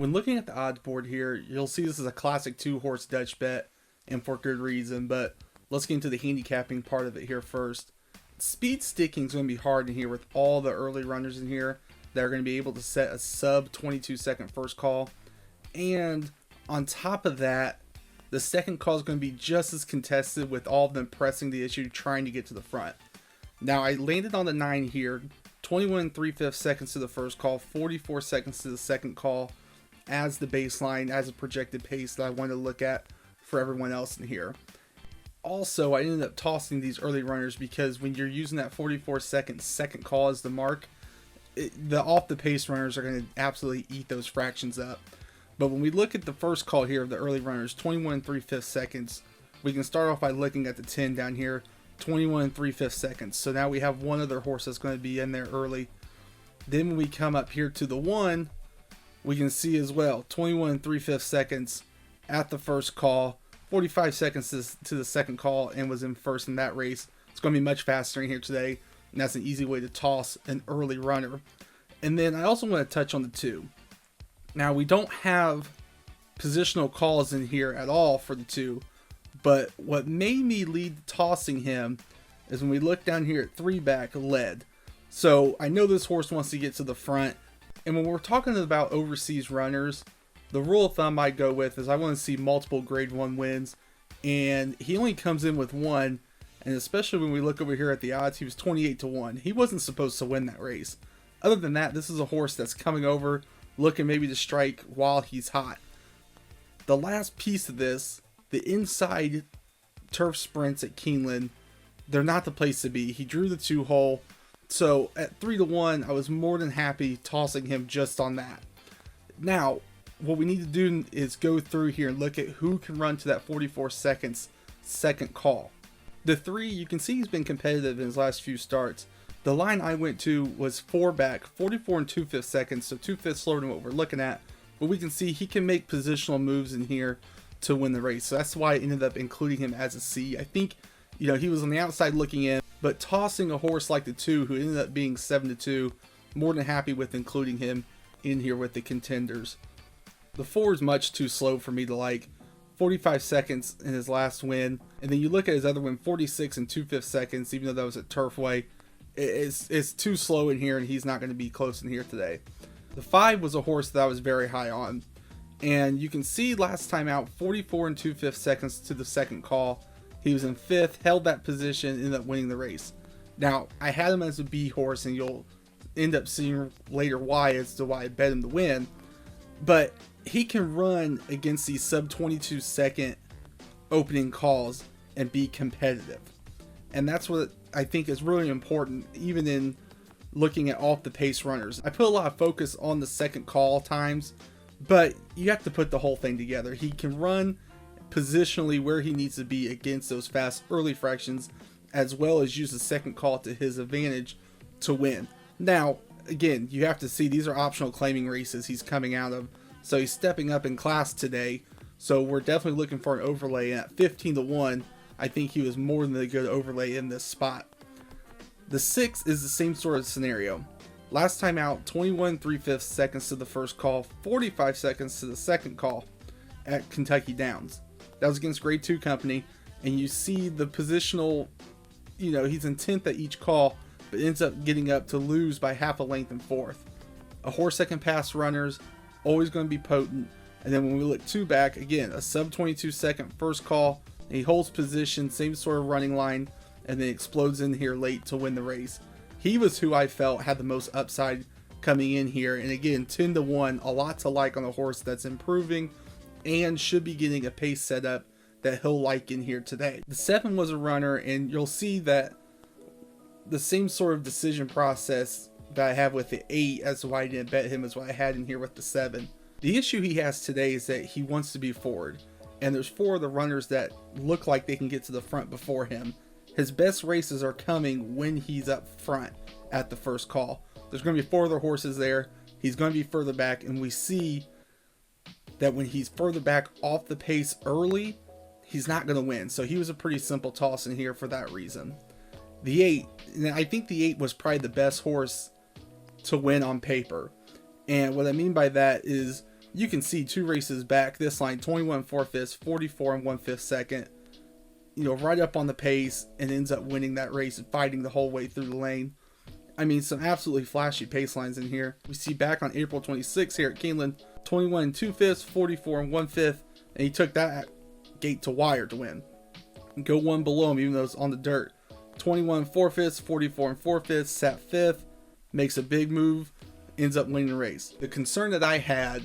When looking at the odds board here, you'll see this is a classic 2-horse Dutch bet, and for good reason, but let's get into the handicapping part of it here first. Speed sticking is going to be hard in here with all the early runners in here that are going to be able to set a sub 22 second first call. And on top of that, the second call is going to be just as contested with all of them pressing the issue trying to get to the front. Now I landed on the 9 here, 21 3/5 seconds to the first call, 44 seconds to the second call as the baseline, as a projected pace that I wanted to look at for everyone else in here. Also, I ended up tossing these early runners because when you're using that 44 second call as the mark, the off the pace runners are going to absolutely eat those fractions up. But when we look at the first call here of the early runners, 21 3/5 seconds, we can start off by looking at the 10 down here, 21 3/5 seconds. So now we have one other horse that's going to be in there early. Then when we come up here to the 1, we can see as well 21 3/5 seconds at the first call, 45 seconds to the second call, and was in first in that race. It's going to be much faster in here today, and that's an easy way to toss an early runner. And then I also want to touch on the 2. Now we don't have positional calls in here at all for the 2, but what made me lead to tossing him is when we look down here at 3 back lead. So I know this horse wants to get to the front, and when we're talking about overseas runners, the rule of thumb I go with is I want to see multiple grade 1 wins, and he only comes in with 1, and especially when we look over here at the odds, he was 28-1. He wasn't supposed to win that race. Other than that, this is a horse that's coming over looking maybe to strike while he's hot. The last piece of this, the inside turf sprints at Keeneland, they're not the place to be. He drew the 2 hole. So at 3-1, I was more than happy tossing him just on that. Now, what we need to do is go through here and look at who can run to that 44 seconds second call. The 3, you can see he's been competitive in his last few starts. The line I went to was 4 back, 44 2/5 seconds, so 2/5 slower than what we're looking at. But we can see he can make positional moves in here to win the race. So that's why I ended up including him as a C. I think, he was on the outside looking in, but tossing a horse like the 2, who ended up being 7-2, more than happy with including him in here with the contenders. The 4 is much too slow for me to like. 45 seconds in his last win, and then you look at his other win, 46 2/5 seconds, even though that was at Turfway. It's too slow in here, and he's not going to be close in here today. The 5 was a horse that I was very high on, and you can see last time out, 44 2/5 seconds to the second call. He was in 5th, held that position, ended up winning the race. Now, I had him as a B horse, and you'll end up seeing later why as to why I bet him to win. But he can run against these sub 22 second opening calls and be competitive. And that's what I think is really important, even in looking at off the pace runners. I put a lot of focus on the second call times, but you have to put the whole thing together. He can run positionally where he needs to be against those fast early fractions, as well as use the second call to his advantage to win. Now, again, you have to see these are optional claiming races he's coming out of, so he's stepping up in class today. So we're definitely looking for an overlay. And at 15-1, I think he was more than a good overlay in this spot. The 6 is the same sort of scenario. Last time out, 21 3/5 seconds to the first call, 45 seconds to the second call at Kentucky Downs. That was against grade 2 company, and you see the positional, he's in 10th at each call, but ends up getting up to lose by half a length in 4th. A horse that can pass runners, always going to be potent. And then when we look 2 back, again, a sub 22 second first call, and he holds position, same sort of running line, and then explodes in here late to win the race. He was who I felt had the most upside coming in here, and again, 10-1, a lot to like on a horse that's improving and should be getting a pace setup that he'll like in here today. The 7 was a runner, and you'll see that the same sort of decision process that I have with the 8 as to why I didn't bet him is what I had in here with the 7. The issue he has today is that he wants to be forward, and there's 4 of the runners that look like they can get to the front before him. His best races are coming when he's up front at the first call. There's going to be 4 other horses there. He's going to be further back, and we see that when he's further back off the pace early, he's not going to win. So he was a pretty simple toss in here for that reason. The 8, and I think the 8 was probably the best horse to win on paper. And what I mean by that is You can see 2 races back, this line 21 4/5, 44 and 1/5 second. You know, right up on the pace, and ends up winning that race and fighting the whole way through the lane. I mean, some absolutely flashy pace lines in here. We see back on April 26th here at Keeneland, 21 2/5, 44 and 1/5, and he took that gate to wire to win. Go one below him, even though it's on the dirt. 21 4/5, 44 and 4/5, sat 5th, makes a big move, ends up winning the race. The concern that I had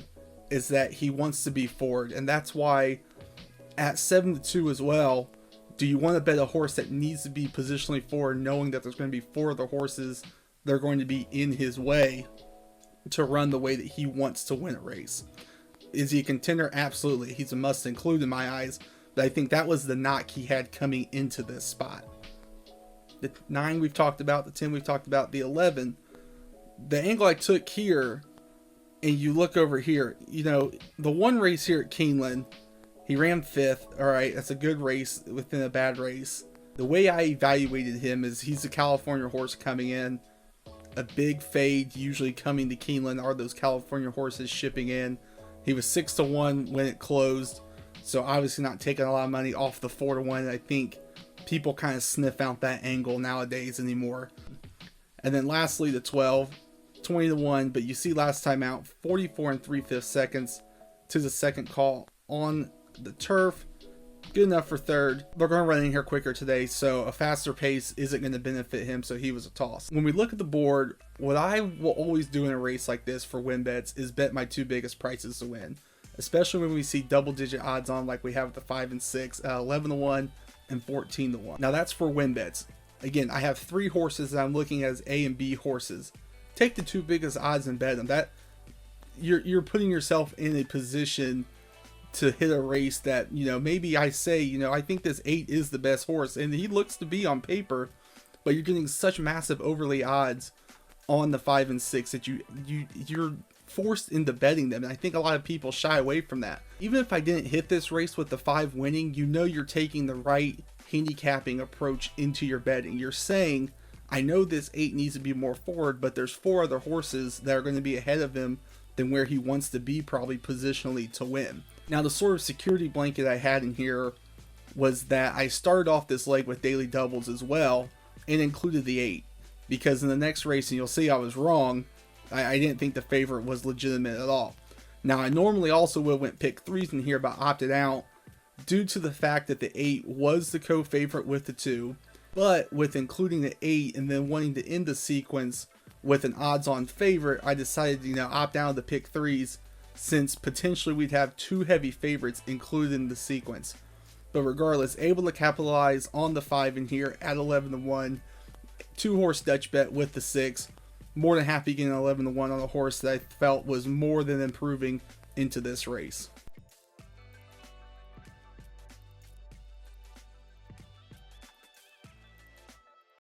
is that he wants to be forward, and that's why at 7-2 as well, do you want to bet a horse that needs to be positionally forward, knowing that there's going to be 4 other horses that are going to be in his way to run the way that he wants to win a race? Is he a contender? Absolutely. He's a must include in my eyes, but I think that was the knock he had coming into this spot. The 9 we've talked about, the 10 we've talked about, the 11. The angle I took here, and you look over here, you know, the one race here at Keeneland, he ran 5th. All right, that's a good race within a bad race. The way I evaluated him is he's a California horse coming in. A big fade usually coming to Keeneland are those California horses shipping in. He was 6-1 when it closed, so obviously not taking a lot of money off the 4-1. I think people kind of sniff out that angle nowadays anymore. And then lastly, the 12, 20-1, but you see last time out, 44 and 3/5 seconds to the second call on the turf. Good enough for 3rd. They're going to run in here quicker today, so a faster pace isn't going to benefit him, so he was a toss. When we look at the board, what I will always do in a race like this for win bets is bet my 2 biggest prices to win, especially when we see double-digit odds on like we have with the 5 and 6, 11-1 and 14-1. Now that's for win bets. Again, I have 3 horses that I'm looking at as A and B horses. Take the 2 biggest odds and bet them. That you're putting yourself in a position to hit a race that, you know, maybe I say, you know, I think this 8 is the best horse, and he looks to be on paper, but you're getting such massive overlay odds on the 5 and 6 that you're forced into betting them, and I think a lot of people shy away from that. Even if I didn't hit this race with the 5 winning, you know you're taking the right handicapping approach into your betting. You're saying, I know this 8 needs to be more forward, but there's 4 other horses that are going to be ahead of him than where he wants to be, probably positionally, to win. Now, the sort of security blanket I had in here was that I started off this leg with daily doubles as well, and included the 8, because in the next race, and you'll see I was wrong, I didn't think the favorite was legitimate at all. Now, I normally also would have went pick 3s in here, but opted out due to the fact that the 8 was the co-favorite with the 2, but with including the 8 and then wanting to end the sequence with an odds-on favorite, I decided to, you know, opt out of the pick 3s, since potentially we'd have 2 heavy favorites included in the sequence. But regardless, able to capitalize on the 5 in here at 11-1, 2-horse Dutch bet with the 6. More than happy getting 11-1 on a horse that I felt was more than improving into this race.